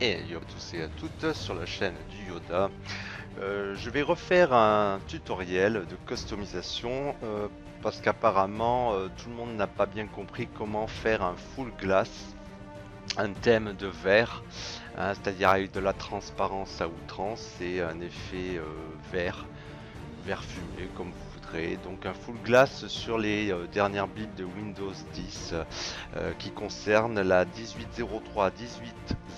Et yo à tous et à toutes sur la chaîne du Yoda. Je vais refaire un tutoriel de customisation parce qu'apparemment tout le monde n'a pas bien compris comment faire un full glass, un thème de vert, hein, c'est-à-dire avec de la transparence à outrance et un effet vert fumé comme vous voudrez. Donc un full glass sur les dernières builds de Windows 10 qui concerne la 18.03,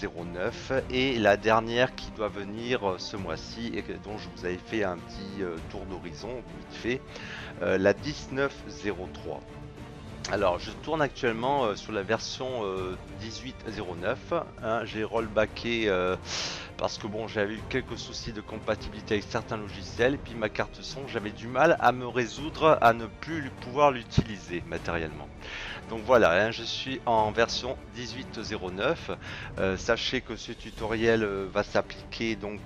18.09 et la dernière qui doit venir ce mois-ci et dont je vous avais fait un petit tour d'horizon vite fait, la 19.03. Alors, je tourne actuellement sur la version 18.09. Hein, j'ai rollbacké parce que bon, j'avais eu quelques soucis de compatibilité avec certains logiciels et puis ma carte son, j'avais du mal à me résoudre à ne plus pouvoir l'utiliser matériellement. Donc voilà, hein, je suis en version 18.09. Sachez que ce tutoriel va s'appliquer donc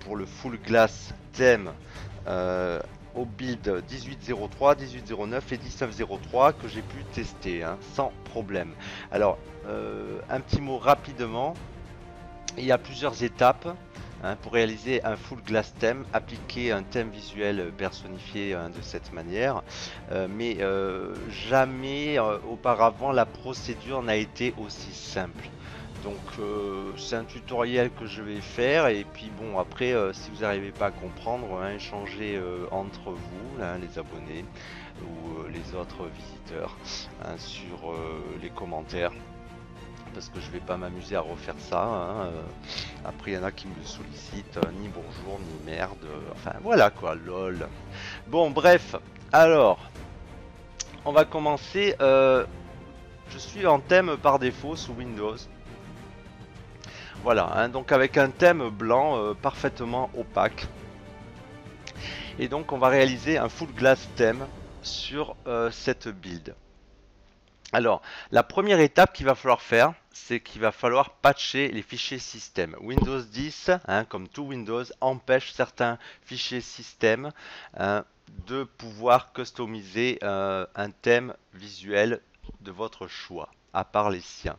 pour le full glass thème euh, au build 18.03, 18.09 et 19.03 que j'ai pu tester hein, sans problème. Alors, un petit mot rapidement. Il y a plusieurs étapes hein, pour réaliser un full glass theme, appliquer un thème visuel personnifié hein, de cette manière. Mais jamais auparavant la procédure n'a été aussi simple. Donc c'est un tutoriel que je vais faire et puis bon après si vous n'arrivez pas à comprendre, hein, échangez entre vous, hein, les abonnés ou les autres visiteurs hein, sur les commentaires parce que je vais pas m'amuser à refaire ça. Hein, après, il y en a qui me sollicitent, ni bonjour, ni merde. Enfin, voilà quoi, lol. Bon, bref. Alors, on va commencer. Je suis en thème par défaut sous Windows. Voilà, hein, donc avec un thème blanc parfaitement opaque. Et donc, on va réaliser un full glass thème sur cette build. Alors, la première étape qu'il va falloir faire, c'est qu'il va falloir patcher les fichiers système. Windows 10, hein, comme tout Windows, empêche certains fichiers système hein, de pouvoir customiser un thème visuel de votre choix, à part les siens.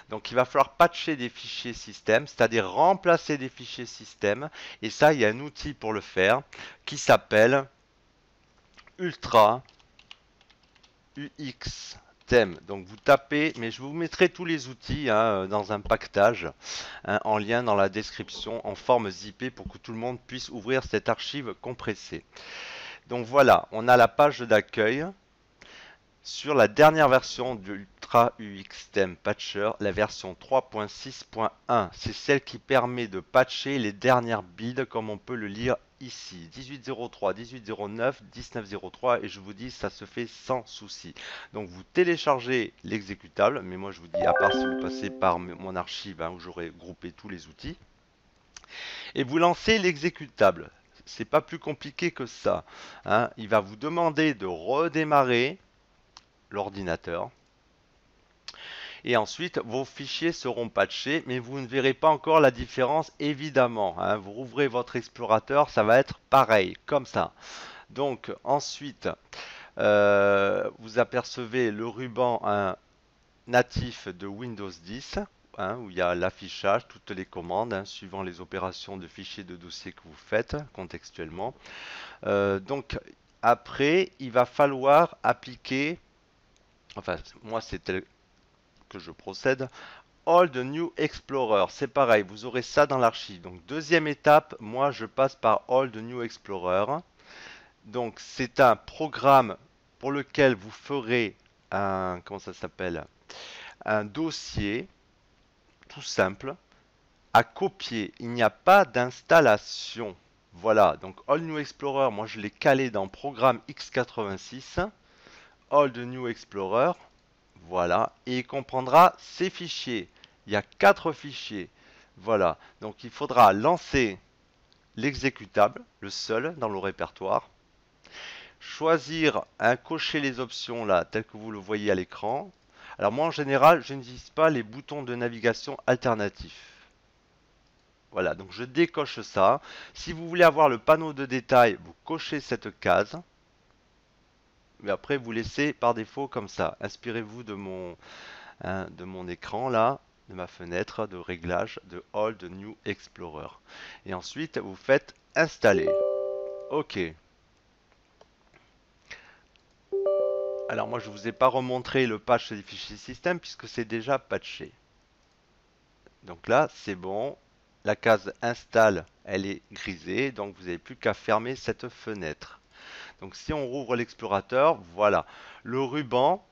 Donc il va falloir patcher des fichiers système, c'est-à-dire remplacer des fichiers système. Et ça, il y a un outil pour le faire qui s'appelle Ultra UX thème. Donc vous tapez, mais je vous mettrai tous les outils hein, dans un pactage hein, en lien dans la description en forme zippée pour que tout le monde puisse ouvrir cette archive compressée. Donc voilà, on a la page d'accueil sur la dernière version de Ultra UX Theme Patcher, la version 3.6.1. C'est celle qui permet de patcher les dernières builds comme on peut le lire ici. 18.03, 18.09, 19.03 et je vous dis ça se fait sans souci. Donc vous téléchargez l'exécutable, mais moi je vous dis à part si vous passez par mon archive hein, où j'aurai groupé tous les outils, et vous lancez l'exécutable. C'est pas plus compliqué que ça. Hein. Il va vous demander de redémarrer l'ordinateur. Et ensuite, vos fichiers seront patchés, mais vous ne verrez pas encore la différence, évidemment. Hein. Vous rouvrez votre explorateur, ça va être pareil, comme ça. Donc, ensuite, vous apercevez le ruban natif de Windows 10, hein, où il y a l'affichage, toutes les commandes, hein, suivant les opérations de fichiers de dossier que vous faites contextuellement. Donc, après, il va falloir appliquer, enfin, moi, c'est tel que je procède. All the New Explorer, c'est pareil, vous aurez ça dans l'archive. Donc deuxième étape, moi je passe par All the New Explorer. Donc c'est un programme pour lequel vous ferez un, comment ça s'appelle, un dossier tout simple à copier. Il n'y a pas d'installation. Voilà, donc All New Explorer, moi je l'ai calé dans Programme x86. All the New Explorer, voilà, et il comprendra ces fichiers. Il y a 4 fichiers. Voilà, donc il faudra lancer l'exécutable, le seul dans le répertoire. Choisir, cocher les options là, telles que vous le voyez à l'écran. Alors moi en général, je n'utilise pas les boutons de navigation alternatifs. Voilà, donc je décoche ça. Si vous voulez avoir le panneau de détail, vous cochez cette case. Mais après, vous laissez par défaut comme ça. Inspirez-vous de mon écran là. de ma fenêtre de réglage de All de New Explorer. Et ensuite, vous faites installer. OK. Alors moi, je vous ai pas remontré le patch des fichiers système puisque c'est déjà patché. Donc là, c'est bon. La case install, elle est grisée, donc vous n'avez plus qu'à fermer cette fenêtre. Donc si on rouvre l'explorateur, voilà. Le ruban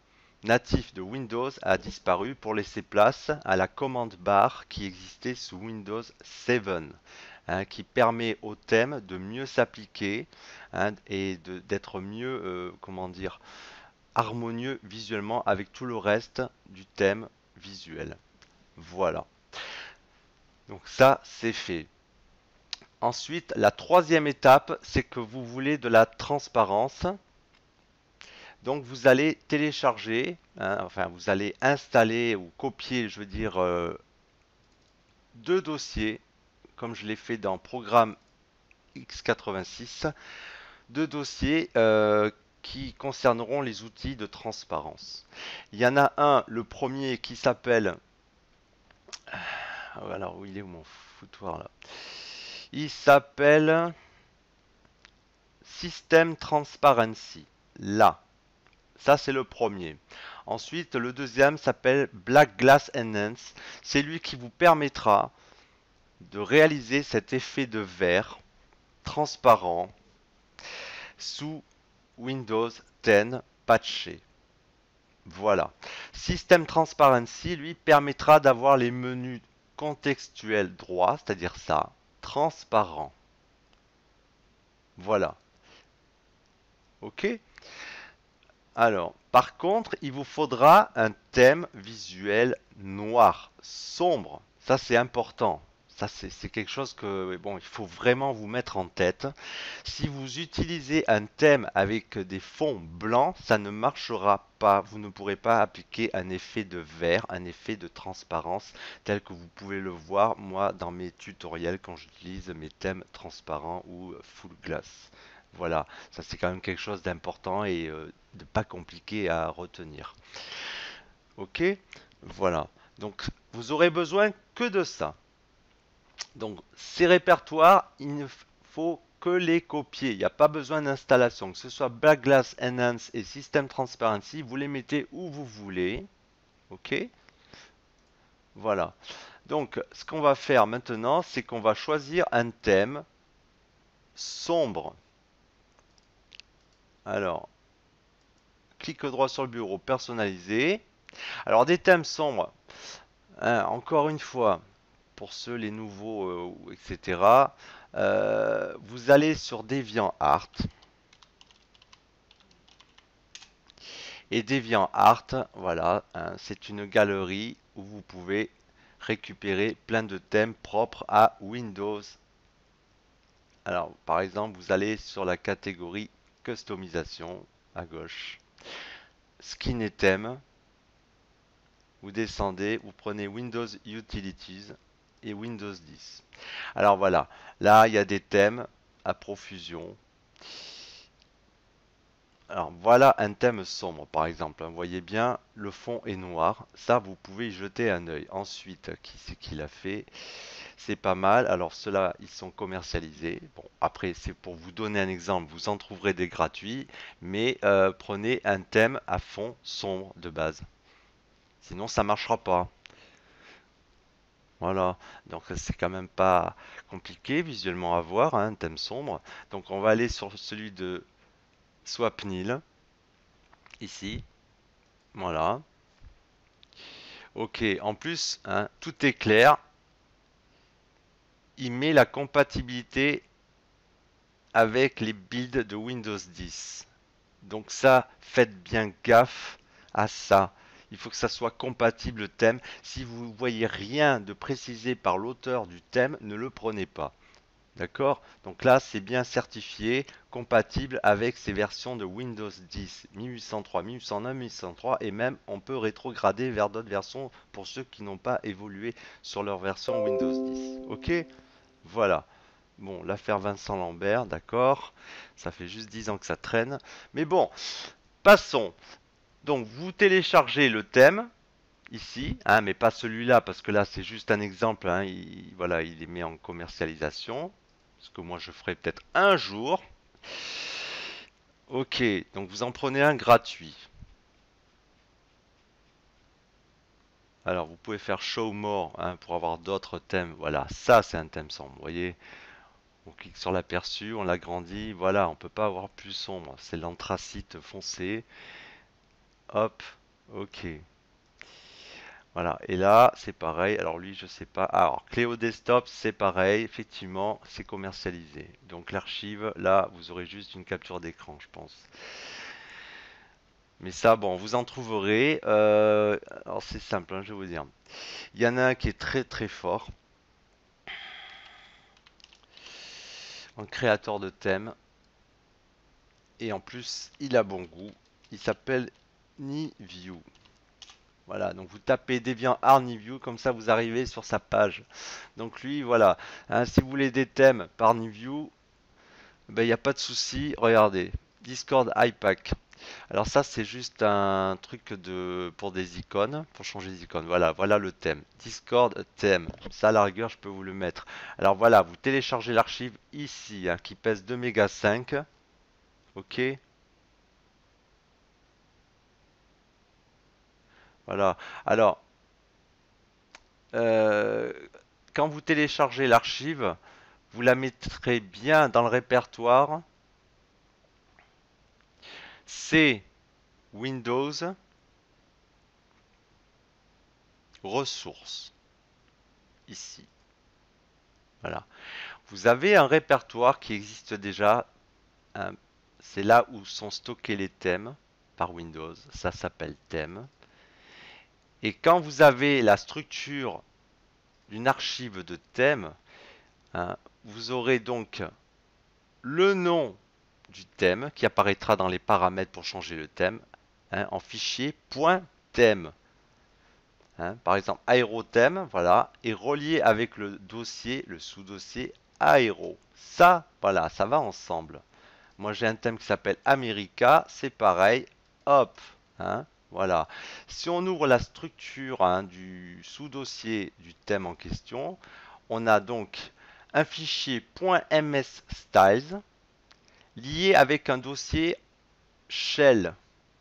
natif de Windows a disparu pour laisser place à la commande bar qui existait sous Windows 7, hein, qui permet au thème de mieux s'appliquer, hein, et d'être mieux, comment dire, harmonieux visuellement avec tout le reste du thème visuel. Voilà. Donc ça, c'est fait. Ensuite, la troisième étape, c'est que vous voulez de la transparence. Donc vous allez télécharger, hein, enfin vous allez installer ou copier, je veux dire, deux dossiers, comme je l'ai fait dans Programme x86, deux dossiers qui concerneront les outils de transparence. Il y en a un, le premier qui s'appelle... Alors où il est où mon foutoir là? Il s'appelle System Transparency. Là. Ça, c'est le premier. Ensuite, le deuxième s'appelle Black Glass Enhance. C'est lui qui vous permettra de réaliser cet effet de verre transparent sous Windows 10 patché. Voilà. System Transparency, lui, permettra d'avoir les menus contextuels droits, c'est-à-dire ça, transparent. Voilà. OK? Alors, par contre, il vous faudra un thème visuel noir, sombre. Ça, c'est important. Ça, c'est quelque chose que, bon, il faut vraiment vous mettre en tête. Si vous utilisez un thème avec des fonds blancs, ça ne marchera pas. Vous ne pourrez pas appliquer un effet de vert, un effet de transparence, tel que vous pouvez le voir, moi, dans mes tutoriels quand j'utilise mes thèmes transparents ou full glass. Voilà, ça c'est quand même quelque chose d'important et de pas compliqué à retenir. Ok, voilà. Donc vous aurez besoin que de ça. Donc ces répertoires, il ne faut que les copier. Il n'y a pas besoin d'installation. Que ce soit Black Glass Enhance et System Transparency, vous les mettez où vous voulez. Ok, voilà. Donc ce qu'on va faire maintenant, c'est qu'on va choisir un thème sombre. Alors, clic droit sur le bureau, personnaliser. Alors des thèmes sombres, hein, encore une fois, pour ceux les nouveaux, etc. Vous allez sur DeviantArt et DeviantArt, voilà, hein, c'est une galerie où vous pouvez récupérer plein de thèmes propres à Windows. Alors par exemple, vous allez sur la catégorie customisation à gauche, skin et thème. Vous descendez, vous prenez Windows Utilities et Windows 10. Alors voilà, là il y a des thèmes à profusion. Alors voilà un thème sombre par exemple. Vous voyez bien, le fond est noir. Ça, vous pouvez y jeter un œil. Ensuite, qui c'est qui l'a fait? C'est pas mal. Alors ceux-là, ils sont commercialisés. Bon, après, c'est pour vous donner un exemple. Vous en trouverez des gratuits. Mais prenez un thème à fond sombre de base. Sinon, ça marchera pas. Voilà, donc c'est quand même pas compliqué visuellement à voir, hein, un thème sombre. Donc on va aller sur celui de Swapnil, ici, voilà. Ok, en plus, hein, tout est clair. Il met la compatibilité avec les builds de Windows 10. Donc ça, faites bien gaffe à ça. Il faut que ça soit compatible le thème. Si vous voyez rien de précisé par l'auteur du thème, ne le prenez pas. D'accord? Donc là, c'est bien certifié, compatible avec ces versions de Windows 10, 1803, 1809, 1803, et même on peut rétrograder vers d'autres versions pour ceux qui n'ont pas évolué sur leur version Windows 10. Ok? Voilà. Bon, l'affaire Vincent Lambert, d'accord. Ça fait juste 10 ans que ça traîne. Mais bon, passons. Donc, vous téléchargez le thème. ici, hein, mais pas celui-là, parce que là c'est juste un exemple, hein, voilà, il est mis en commercialisation, ce que moi je ferai peut-être un jour. Ok, donc vous en prenez un gratuit. Alors vous pouvez faire Show More, hein, pour avoir d'autres thèmes. Voilà, ça c'est un thème sombre, vous voyez. On clique sur l'aperçu, on l'agrandit, voilà, on peut pas avoir plus sombre. C'est l'anthracite foncé. Hop, ok. Voilà, et là, c'est pareil. Alors lui, je sais pas. Ah, alors, Cléo Desktop, c'est pareil. Effectivement, c'est commercialisé. Donc l'archive, là, vous aurez juste une capture d'écran, je pense. Mais ça, bon, vous en trouverez. Alors c'est simple, hein, je vais vous dire. Il y en a un qui est très très fort en créateur de thèmes. Et en plus, il a bon goût. Il s'appelle Niview. Voilà, donc vous tapez Deviant Art Niview, comme ça vous arrivez sur sa page. Donc lui, voilà. Hein, si vous voulez des thèmes par Niview, ben, il n'y a pas de souci, regardez. Discord iPack. Alors ça c'est juste un truc pour des icônes, pour changer les icônes. Voilà, voilà le thème. Discord thème. Ça à la rigueur je peux vous le mettre. Alors voilà, vous téléchargez l'archive ici, hein, qui pèse 2 mégas 5. Ok. Voilà. Alors, euh, quand vous téléchargez l'archive, vous la mettrez bien dans le répertoire. C'est Windows ressources ici. Voilà. Vous avez un répertoire qui existe déjà. Hein, c'est là où sont stockés les thèmes par Windows. Ça s'appelle thème. Et quand vous avez la structure d'une archive de thème, hein, vous aurez donc le nom du thème qui apparaîtra dans les paramètres pour changer le thème, hein, en fichier .thème. Hein, par exemple, aérothème, voilà, est relié avec le dossier, le sous-dossier aéro. Ça, voilà, ça va ensemble. Moi, j'ai un thème qui s'appelle America, c'est pareil, hop, hein, voilà. Si on ouvre la structure, hein, du sous-dossier du thème en question, on a donc un fichier .msstyles lié avec un dossier shell.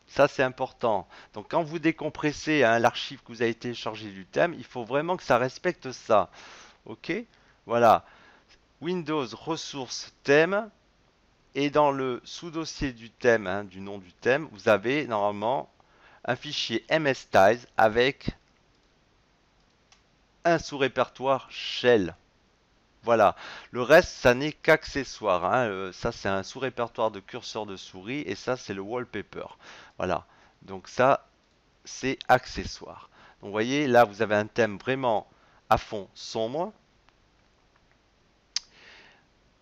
Ça, c'est important. Donc, quand vous décompressez, hein, l'archive que vous avez téléchargé du thème, il faut vraiment que ça respecte ça. OK? Voilà. Windows ressources thème. Et dans le sous-dossier du thème, hein, du nom du thème, vous avez normalement un fichier msstyles avec un sous-répertoire shell. Voilà. Le reste, ça n'est qu'accessoire, hein. Ça, c'est un sous-répertoire de curseur de souris et ça, c'est le wallpaper. Voilà. Donc ça, c'est accessoire. Donc vous voyez, là vous avez un thème vraiment à fond sombre.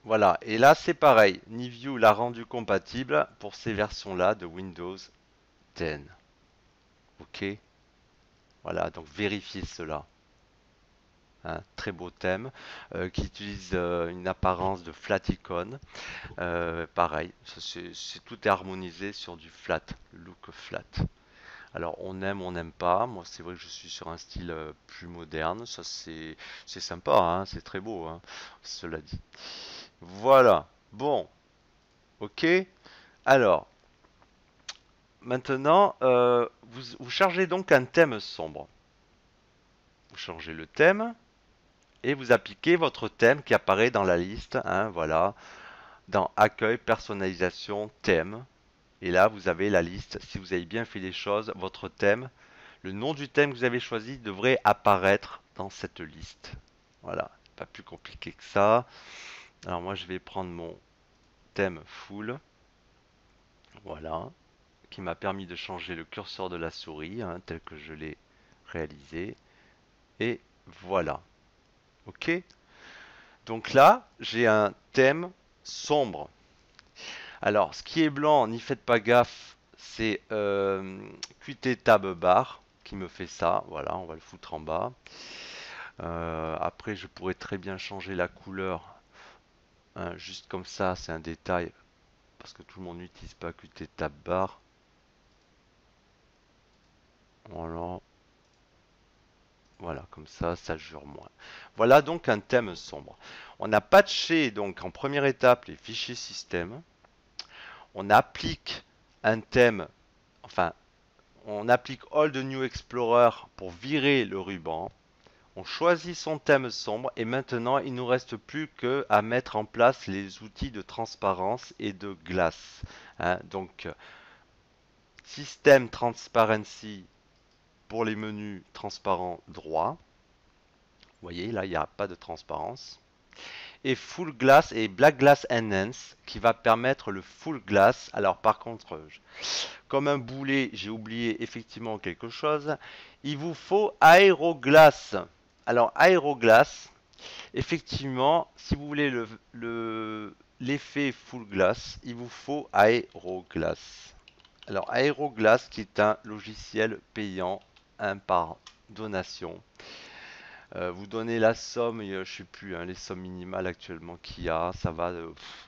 Voilà, et là c'est pareil, Niview l'a rendu compatible pour ces versions-là de Windows 10. Ok, voilà, donc vérifiez cela. Un très beau thème qui utilise une apparence de flat icon. Pareil, tout est harmonisé sur du flat, look flat. Alors on aime, on n'aime pas. Moi c'est vrai que je suis sur un style plus moderne. Ça c'est sympa, hein, c'est très beau, hein, cela dit. Voilà. Bon, ok. Alors maintenant, vous chargez donc un thème sombre. Vous changez le thème et vous appliquez votre thème qui apparaît dans la liste. Hein, voilà, dans accueil, personnalisation, thème. Et là vous avez la liste. Si vous avez bien fait les choses, votre thème. Le nom du thème que vous avez choisi devrait apparaître dans cette liste. Voilà, pas plus compliqué que ça. Alors moi je vais prendre mon thème full, voilà, qui m'a permis de changer le curseur de la souris, hein, tel que je l'ai réalisé. Et voilà, ok. Donc là, j'ai un thème sombre. Alors, ce qui est blanc, n'y faites pas gaffe, c'est Qt Tab Bar qui me fait ça. Voilà, on va le foutre en bas. Après, je pourrais très bien changer la couleur, hein, juste comme ça, c'est un détail, parce que tout le monde n'utilise pas Qt Tab Bar. Voilà. Voilà, comme ça jure moins. Voilà donc un thème sombre. On a patché donc en première étape les fichiers système. On applique un thème, enfin, on applique All the New Explorer pour virer le ruban. On choisit son thème sombre et maintenant il ne nous reste plus que à mettre en place les outils de transparence et de glace. Hein, donc, système transparency pour les menus transparents droit. Vous voyez, là, il n'y a pas de transparence. Et Full Glass et Black Glass Enhance qui va permettre le Full Glass. Alors par contre, comme un boulet, j'ai oublié effectivement quelque chose. Il vous faut Aéroglace. Alors Aéroglace, effectivement, si vous voulez l'effet Full Glass, il vous faut Aéroglace. Alors Aéroglace qui est un logiciel payant, un par donation. Vous donnez la somme, je sais plus, hein, les sommes minimales actuellement qu'il y a, ça va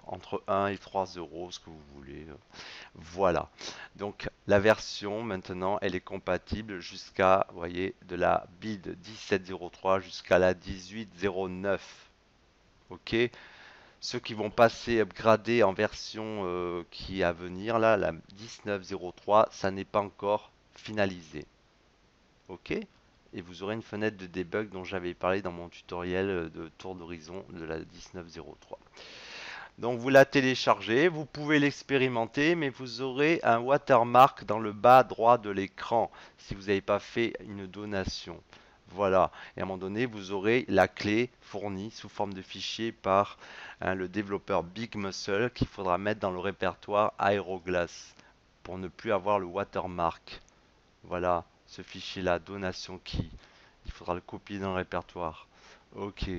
entre 1 et 3 euros, ce que vous voulez. Voilà. Donc la version maintenant, elle est compatible jusqu'à, vous voyez, de la BID 1703 jusqu'à la 1809. Ok. Ceux qui vont passer upgrader en version qui est à venir, là, la 1903, ça n'est pas encore finalisé. Ok, et vous aurez une fenêtre de debug dont j'avais parlé dans mon tutoriel de tour d'horizon de la 1903. Donc vous la téléchargez, vous pouvez l'expérimenter, mais vous aurez un watermark dans le bas droit de l'écran si vous n'avez pas fait une donation. Voilà, et à un moment donné, vous aurez la clé fournie sous forme de fichier par le développeur Big Muscle qu'il faudra mettre dans le répertoire Aeroglass pour ne plus avoir le watermark. Voilà, ce fichier-là, donation key. Il faudra le copier dans le répertoire. Ok.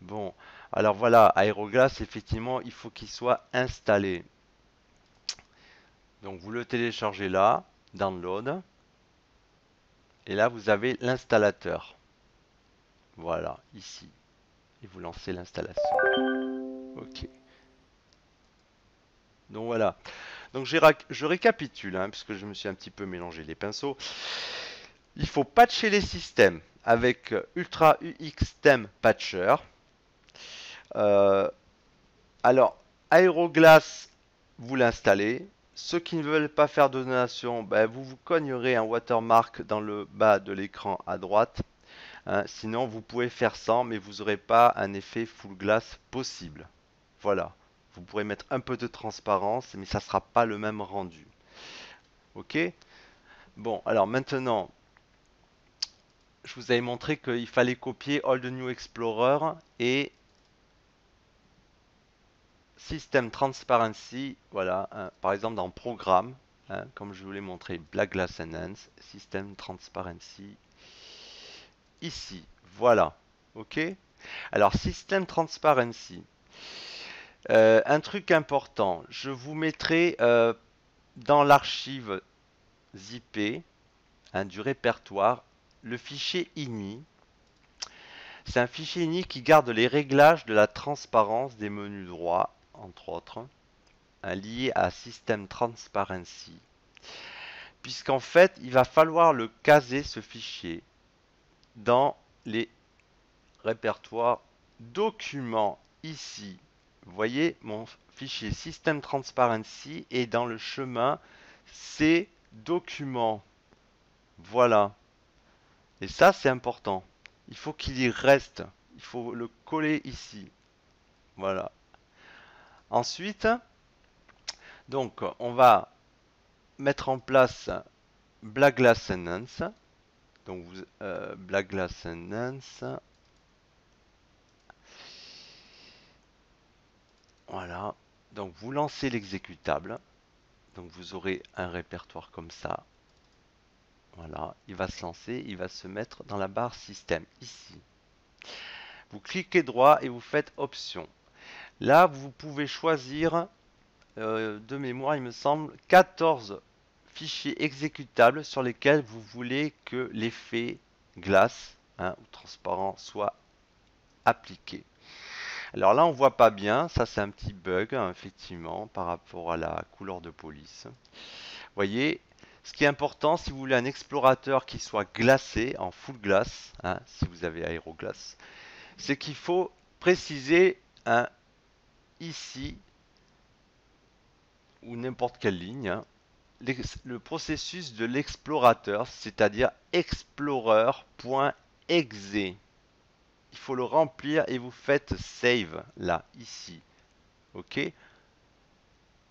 Bon, alors voilà, Aeroglass, effectivement, il faut qu'il soit installé. Donc vous le téléchargez là, download, et là vous avez l'installateur. Voilà, ici. Et vous lancez l'installation. Ok. Donc voilà. Donc je récapitule, hein, puisque je me suis un petit peu mélangé les pinceaux. Il faut patcher les systèmes avec Ultra UX Theme Patcher. Euh, alors, Aeroglass, vous l'installez. Ceux qui ne veulent pas faire de donation, ben, vous cognerez un watermark dans le bas de l'écran à droite. Hein. Sinon, vous pouvez faire sans, mais vous n'aurez pas un effet full glass possible. Voilà. Vous pourrez mettre un peu de transparence, mais ça ne sera pas le même rendu. Ok? Bon, alors maintenant, je vous avais montré qu'il fallait copier All the New Explorer et System Transparency, voilà, hein, par exemple dans Programme, hein, comme je vous l'ai montré, Black Glass Enhance, System Transparency, ici, voilà, ok. Alors System Transparency, un truc important, je vous mettrai dans l'archive zip hein, du répertoire le fichier ini. C'est un fichier ini qui garde les réglages de la transparence des menus droits, entre autres, lié à System Transparency. Puisqu'en fait, il va falloir le caser ce fichier dans les répertoires documents ici. Vous voyez, mon fichier System Transparency est dans le chemin C documents. Voilà. Et ça, c'est important. Il faut qu'il y reste. Il faut le coller ici. Voilà. Ensuite, donc, on va mettre en place Black Glass Enhance. Donc, Black Glass Enhance. Voilà. Donc, vous lancez l'exécutable. Donc, vous aurez un répertoire comme ça. Voilà. Il va se lancer. Il va se mettre dans la barre système ici. Vous cliquez droit et vous faites option. Là, vous pouvez choisir de mémoire, il me semble, 14 fichiers exécutables sur lesquels vous voulez que l'effet glace hein, ou transparent soit appliqué. Alors là, on voit pas bien, ça c'est un petit bug, hein, effectivement, par rapport à la couleur de police. Vous voyez, Ce qui est important, si vous voulez un explorateur qui soit glacé, en full glace, hein, si vous avez aéroglace, c'est qu'il faut préciser hein, ici, ou n'importe quelle ligne, hein, le processus de l'explorateur, c'est-à-dire explorer.exe. Il faut le remplir et vous faites save là, ici. Ok?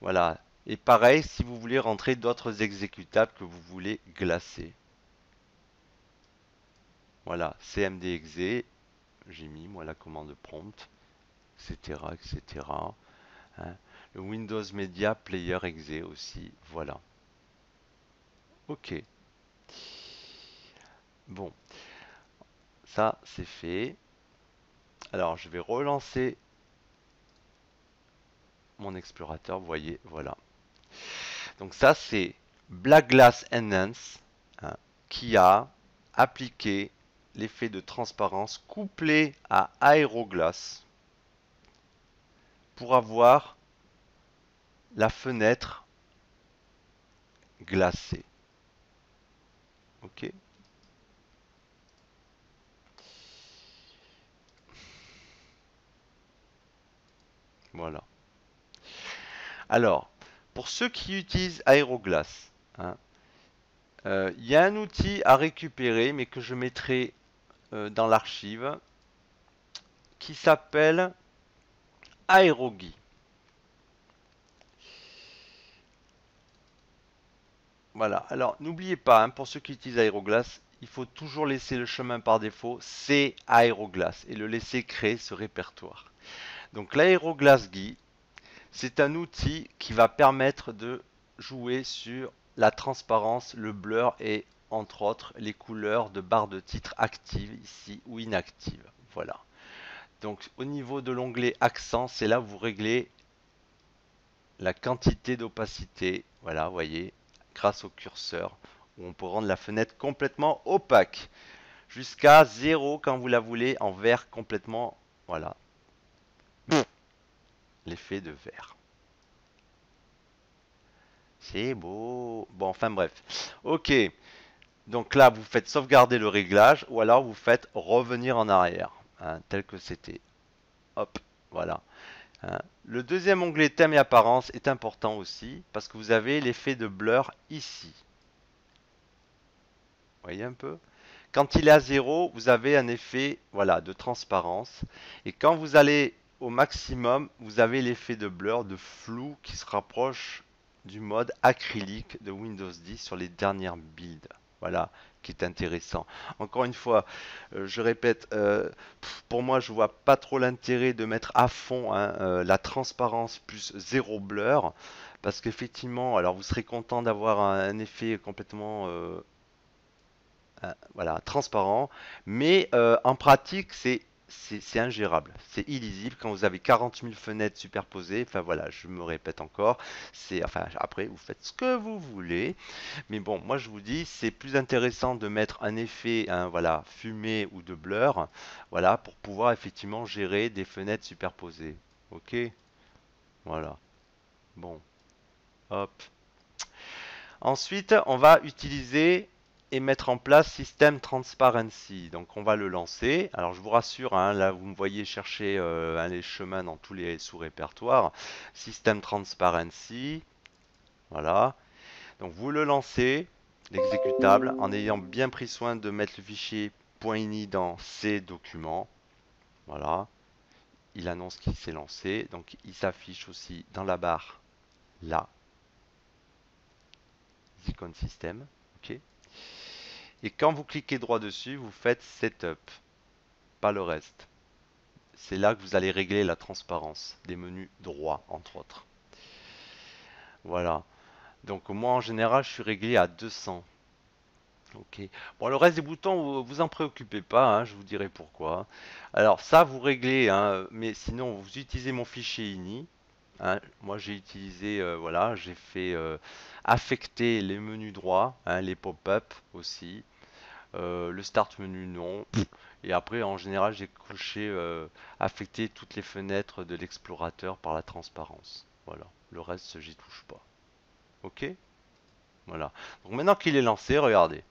Voilà. Et pareil, si vous voulez rentrer d'autres exécutables que vous voulez glacer. Voilà, cmd.exe, j'ai mis moi la commande prompt, etc. etc. Hein. Le Windows Media Player exe aussi, voilà. Ok. Bon, ça c'est fait. Alors je vais relancer mon explorateur, vous voyez, voilà. Donc ça c'est Black Glass Enhance hein, qui a appliqué l'effet de transparence couplé à Aeroglass pour avoir la fenêtre glacée. Ok. Voilà. Alors, pour ceux qui utilisent Aeroglass, hein, il y a un outil à récupérer, mais que je mettrai dans l'archive, qui s'appelle Aerogi. Voilà. Alors, n'oubliez pas, hein, pour ceux qui utilisent Aeroglass, il faut toujours laisser le chemin par défaut, c'est Aeroglass, et le laisser créer ce répertoire. Donc, l'Aeroglass GUI, c'est un outil qui va permettre de jouer sur la transparence, le blur et entre autres les couleurs de barre de titre active ici ou inactive. Voilà. Donc au niveau de l'onglet accent, c'est là où vous réglez la quantité d'opacité. Voilà, vous voyez, grâce au curseur, où on peut rendre la fenêtre complètement opaque. Jusqu'à 0 quand vous la voulez en vert complètement. Voilà. L'effet de vert. C'est beau. Bon, enfin bref. Ok. Donc là, vous faites sauvegarder le réglage ou alors vous faites revenir en arrière, hein, tel que c'était. Hop, voilà. Hein. Le deuxième onglet thème et apparence est important aussi parce que vous avez l'effet de blur ici. Vous voyez un peu? Quand il est à 0, vous avez un effet voilà, de transparence. Et quand vous allez au maximum, vous avez l'effet de blur, de flou qui se rapproche du mode acrylique de Windows 10 sur les dernières builds. Voilà, qui est intéressant. Encore une fois, je répète, pour moi, je vois pas trop l'intérêt de mettre à fond hein, la transparence plus zéro blur, parce qu'effectivement, alors vous serez content d'avoir un effet complètement voilà, transparent, mais en pratique, c'est ingérable, c'est illisible quand vous avez 40 000 fenêtres superposées. Enfin voilà, je me répète encore, c'est enfin après vous faites ce que vous voulez, mais bon, moi je vous dis, c'est plus intéressant de mettre un effet, hein, voilà, fumé ou de blur, voilà, pour pouvoir effectivement gérer des fenêtres superposées. Ok, voilà. Bon, hop. Ensuite, on va utiliser et mettre en place System Transparency. Donc on va le lancer. Alors je vous rassure, hein, là vous me voyez chercher les chemins dans tous les sous-répertoires. System Transparency, voilà. Donc vous le lancez, l'exécutable, en ayant bien pris soin de mettre le fichier .ini dans ces documents. Voilà. Il annonce qu'il s'est lancé. Donc il s'affiche aussi dans la barre là. Icon System. Ok. Et quand vous cliquez droit dessus, vous faites Setup, pas le reste. C'est là que vous allez régler la transparence des menus droits, entre autres. Voilà. Donc moi, en général, je suis réglé à 200. Ok. Bon, le reste des boutons, vous en préoccupez pas, hein, je vous dirai pourquoi. Alors ça, vous réglez, hein, mais sinon, vous utilisez mon fichier ini. Hein. Moi, j'ai utilisé, voilà, j'ai fait affecter les menus droits, hein, les pop-up aussi. Le start menu non. Et après en général j'ai coché affecter toutes les fenêtres de l'explorateur par la transparence. Voilà. Le reste j'y touche pas. Ok? Voilà. Donc maintenant qu'il est lancé, regardez.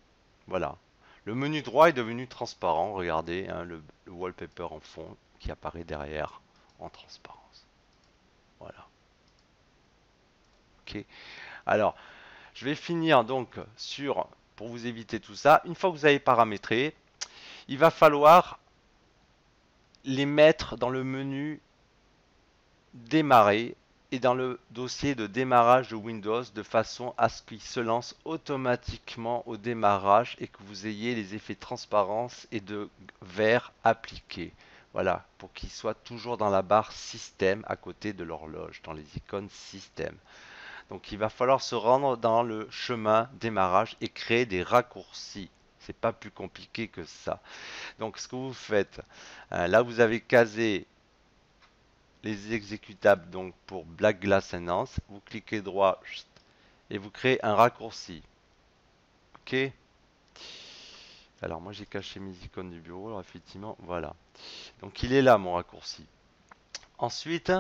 Voilà. Le menu droit est devenu transparent. Regardez hein, le wallpaper en fond qui apparaît derrière en transparence. Voilà. Ok. Alors, je vais finir donc sur, pour vous éviter tout ça, une fois que vous avez paramétré, il va falloir les mettre dans le menu démarrer et dans le dossier de démarrage de Windows de façon à ce qu'il se lance automatiquement au démarrage et que vous ayez les effets de transparence et de vert appliqués. Voilà, pour qu'il soit toujours dans la barre système à côté de l'horloge, dans les icônes système. Donc il va falloir se rendre dans le chemin démarrage et créer des raccourcis. C'est pas plus compliqué que ça. Donc ce que vous faites, là vous avez casé les exécutables donc pour Black Glass Enhance, vous cliquez droit et vous créez un raccourci. Ok. Alors moi j'ai caché mes icônes du bureau, alors effectivement voilà. Donc il est là mon raccourci. Ensuite,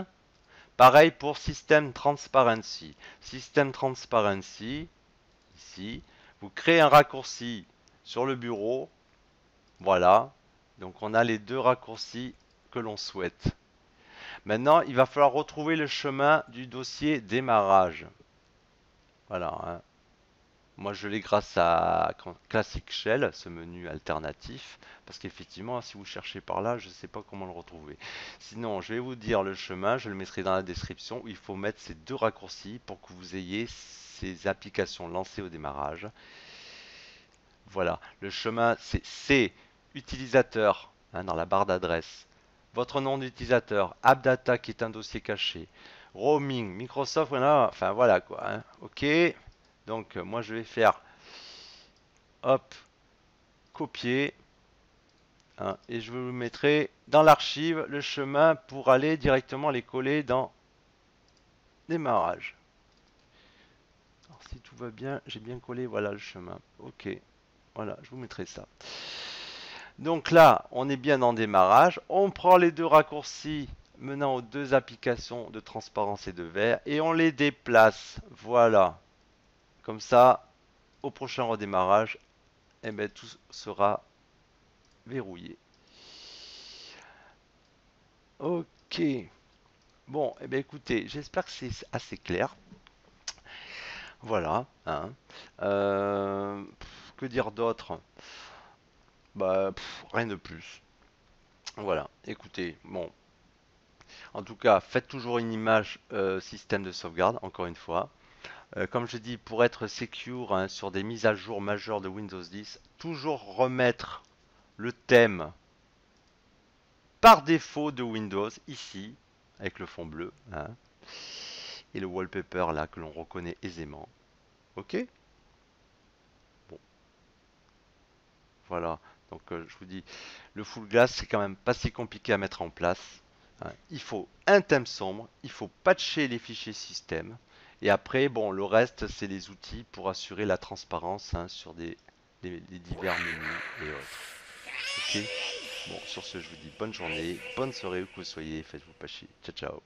pareil pour System Transparency. System Transparency, ici, vous créez un raccourci sur le bureau. Voilà. Donc on a les deux raccourcis que l'on souhaite. Maintenant, il va falloir retrouver le chemin du dossier démarrage. Voilà. Hein. Moi, je l'ai grâce à Classic Shell, ce menu alternatif, parce qu'effectivement, si vous cherchez par là, je ne sais pas comment le retrouver. Sinon, je vais vous dire le chemin, je le mettrai dans la description, où il faut mettre ces deux raccourcis pour que vous ayez ces applications lancées au démarrage. Voilà, le chemin, c'est C, utilisateur, hein, dans la barre d'adresse. Votre nom d'utilisateur, AppData qui est un dossier caché, roaming, Microsoft, voilà, enfin voilà quoi. Hein. Ok, donc moi je vais faire hop, copier, hein, et je vous mettrai dans l'archive le chemin pour aller directement les coller dans démarrage. Alors si tout va bien, j'ai bien collé, voilà le chemin. Ok, voilà, je vous mettrai ça. Donc là, on est bien en démarrage. On prend les deux raccourcis menant aux deux applications de transparence et de vert et on les déplace. Voilà. Comme ça, au prochain redémarrage, eh ben, tout sera verrouillé. Ok. Bon, eh bien écoutez, j'espère que c'est assez clair. Voilà. Hein. Que dire d'autre? Bah, rien de plus. Voilà. Écoutez, bon, en tout cas, faites toujours une image système de sauvegarde, encore une fois. Comme je dis, pour être secure hein, sur des mises à jour majeures de Windows 10, toujours remettre le thème par défaut de Windows, ici, avec le fond bleu, hein, et le wallpaper là que l'on reconnaît aisément. Ok. Bon, voilà. Donc je vous dis, le full glass, c'est quand même pas si compliqué à mettre en place. Hein. Il faut un thème sombre, il faut patcher les fichiers système. Et après, bon, le reste, c'est les outils pour assurer la transparence hein, sur les divers menus et autres. Ok. Bon, sur ce, je vous dis bonne journée, bonne soirée où que vous soyez, faites-vous pas chier. Ciao, ciao.